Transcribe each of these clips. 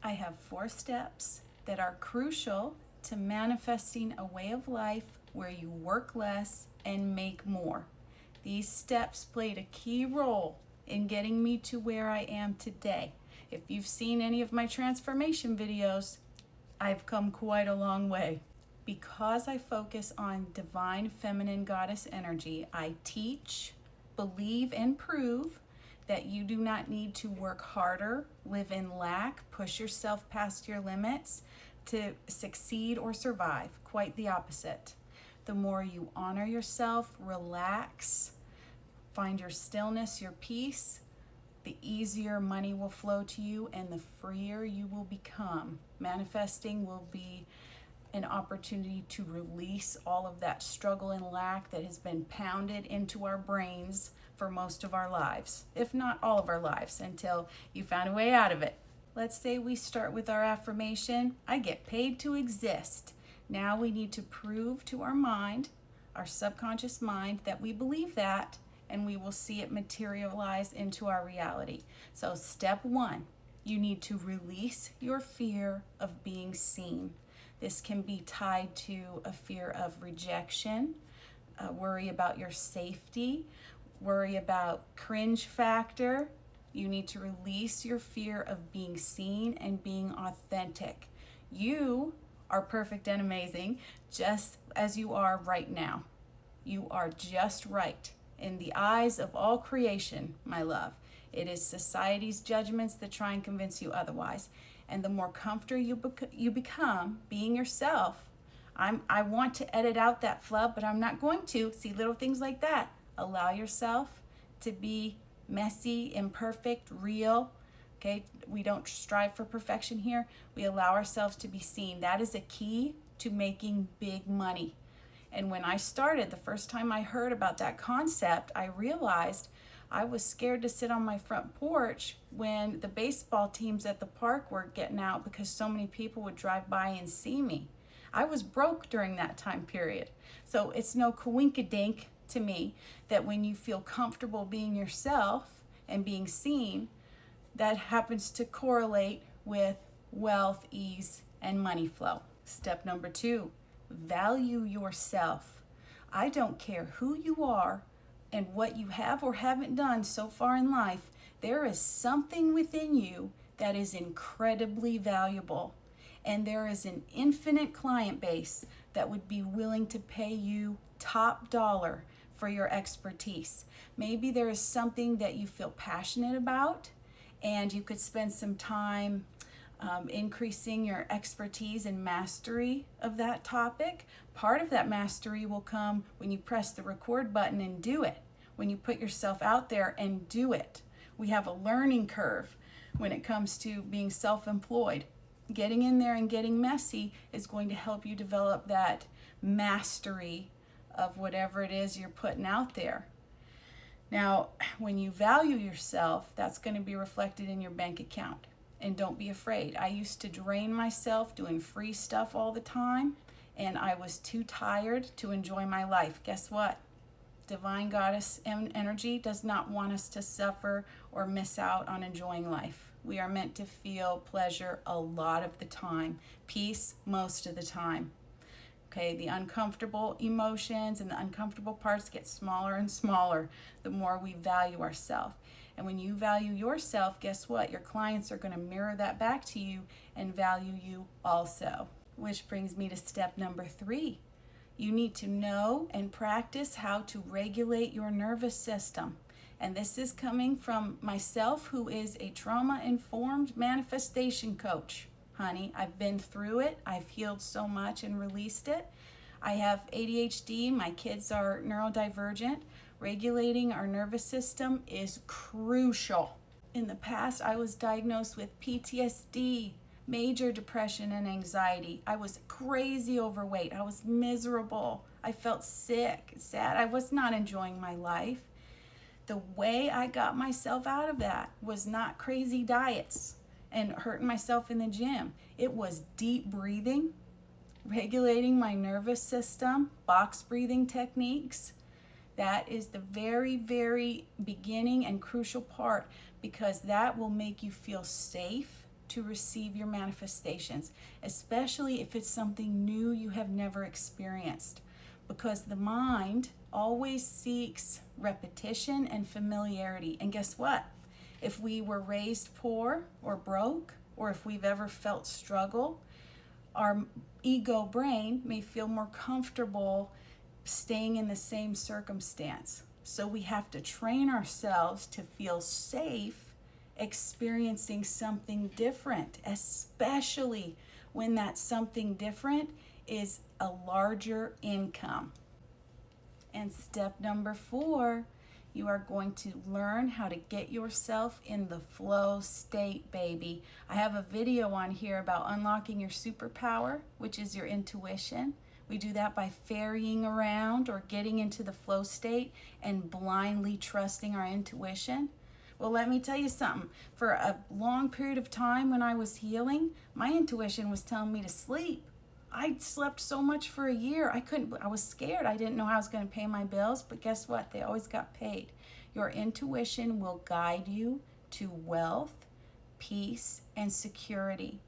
I have 4 steps that are crucial to manifesting a way of life where you work less and make more. These steps played a key role in getting me to where I am today. If you've seen any of my transformation videos, I've come quite a long way. Because I focus on divine feminine goddess energy, I teach, believe, and prove that you do not need to work harder, live in lack, push yourself past your limits to succeed or survive. Quite the opposite. The more you honor yourself, relax, find your stillness, your peace, the easier money will flow to you and the freer you will become. Manifesting will be an opportunity to release all of that struggle and lack that has been pounded into our brains for most of our lives, if not all of our lives, until you found a way out of it. Let's say we start with our affirmation, I get paid to exist. Now we need to prove to our mind, our subconscious mind, that we believe that, and we will see it materialize into our reality. So step 1, you need to release your fear of being seen. This can be tied to a fear of rejection, worry about your safety, worry about cringe factor. You need to release your fear of being seen and being authentic. You are perfect and amazing just as you are right now. You are just right in the eyes of all creation, my love. It is society's judgments that try and convince you otherwise. And the more comfortable you become being yourself, I want to edit out that flub, but I'm not going to. See, little things like that. Allow yourself to be messy, imperfect, real. Okay, we don't strive for perfection here. We allow ourselves to be seen. That is a key to making big money. And when I started, the first time I heard about that concept, I realized I was scared to sit on my front porch when the baseball teams at the park were getting out because so many people would drive by and see me. I was broke during that time period. So it's no coinkydink to me that when you feel comfortable being yourself and being seen, that happens to correlate with wealth, ease, and money flow. Step number 2, value yourself. I don't care who you are and what you have or haven't done so far in life, there is something within you that is incredibly valuable. And there is an infinite client base that would be willing to pay you top dollar for your expertise. Maybe there is something that you feel passionate about and you could spend some time increasing your expertise and mastery of that topic. Part of that mastery will come when you press the record button and do it, when you put yourself out there and do it. We have a learning curve when it comes to being self-employed. Getting in there and getting messy is going to help you develop that mastery of whatever it is you're putting out there. Now, when you value yourself, that's going to be reflected in your bank account. And don't be afraid. I used to drain myself doing free stuff all the time, and I was too tired to enjoy my life. Guess what? Divine Goddess energy does not want us to suffer or miss out on enjoying life. We are meant to feel pleasure a lot of the time, peace most of the time. Okay, the uncomfortable emotions and the uncomfortable parts get smaller and smaller the more we value ourselves. And when you value yourself, guess what? Your clients are going to mirror that back to you and value you also. Which brings me to step number 3. You need to know and practice how to regulate your nervous system. And this is coming from myself, who is a trauma-informed manifestation coach. Honey, I've been through it. I've healed so much and released it. I have ADHD. My kids are neurodivergent. Regulating our nervous system is crucial. In the past, I was diagnosed with PTSD, major depression and anxiety. I was crazy overweight. I was miserable. I felt sick, sad. I was not enjoying my life. The way I got myself out of that was not crazy diets and hurting myself in the gym. It was deep breathing, regulating my nervous system, box breathing techniques. That is the very, very beginning and crucial part, because that will make you feel safe to receive your manifestations, especially if it's something new you have never experienced, because the mind always seeks repetition and familiarity. And guess what? If we were raised poor or broke, or if we've ever felt struggle, our ego brain may feel more comfortable staying in the same circumstance. So we have to train ourselves to feel safe experiencing something different, especially when that something different is a larger income. And step number 4, you are going to learn how to get yourself in the flow state, baby. I have a video on here about unlocking your superpower, which is your intuition. We do that by ferrying around or getting into the flow state and blindly trusting our intuition. Well, let me tell you something. For a long period of time when I was healing, my intuition was telling me to sleep. I slept so much for a year. I was scared. I didn't know how I was going to pay my bills, but guess what? They always got paid. Your intuition will guide you to wealth, peace, and security.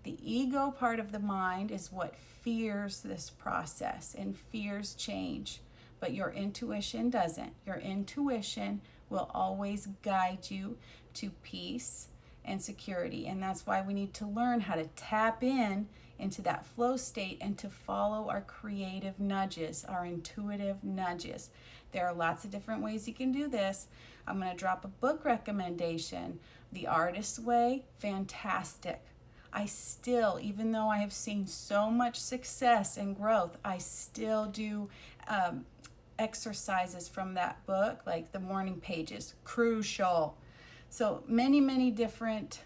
The ego part of the mind is what fears this process and fears change, but your intuition doesn't. Your intuition will always guide you to peace and security, and that's why we need to learn how to tap into that flow state and to follow our creative nudges, our intuitive nudges. There are lots of different ways you can do this. I'm going to drop a book recommendation. The Artist's Way, fantastic. I still, even though I have seen so much success and growth, I still do exercises from that book, like the morning pages, crucial. So many different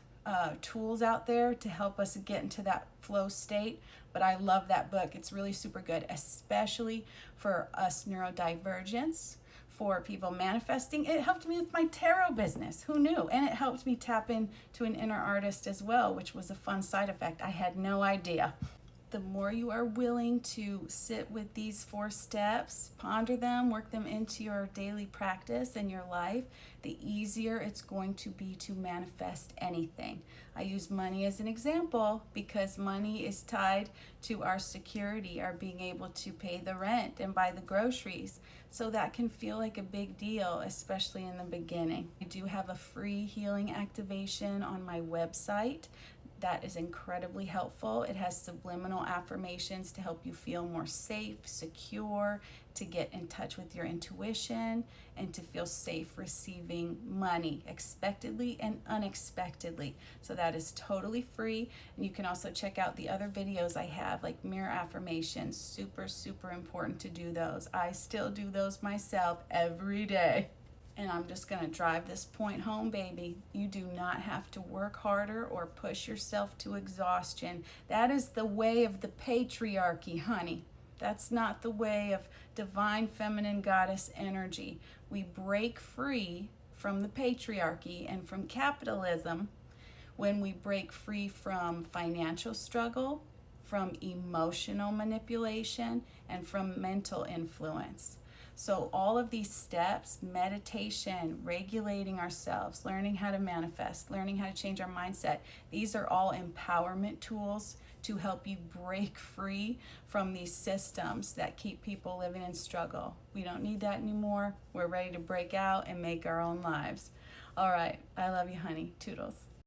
tools out there to help us get into that flow state. But I love that book. It's really super good, especially for us neurodivergents, for people manifesting. It helped me with my tarot business. Who knew? And it helped me tap into an inner artist as well, which was a fun side effect. I had no idea. The more you are willing to sit with these 4 steps, ponder them, work them into your daily practice and your life, the easier it's going to be to manifest anything. I use money as an example because money is tied to our security, our being able to pay the rent and buy the groceries. So that can feel like a big deal, especially in the beginning. I do have a free healing activation on my website. That is incredibly helpful. It has subliminal affirmations to help you feel more safe, secure, to get in touch with your intuition, and to feel safe receiving money expectedly and unexpectedly. So that is totally free. And you can also check out the other videos I have, like mirror affirmations. Super important to do those. I still do those myself every day. And I'm just going to drive this point home, baby. You do not have to work harder or push yourself to exhaustion. That is the way of the patriarchy, honey. That's not the way of divine feminine goddess energy. We break free from the patriarchy and from capitalism when we break free from financial struggle, from emotional manipulation, and from mental influence. So all of these steps, meditation, regulating ourselves, learning how to manifest, learning how to change our mindset, these are all empowerment tools to help you break free from these systems that keep people living in struggle. We don't need that anymore. We're ready to break out and make our own lives. All right. I love you, honey. Toodles.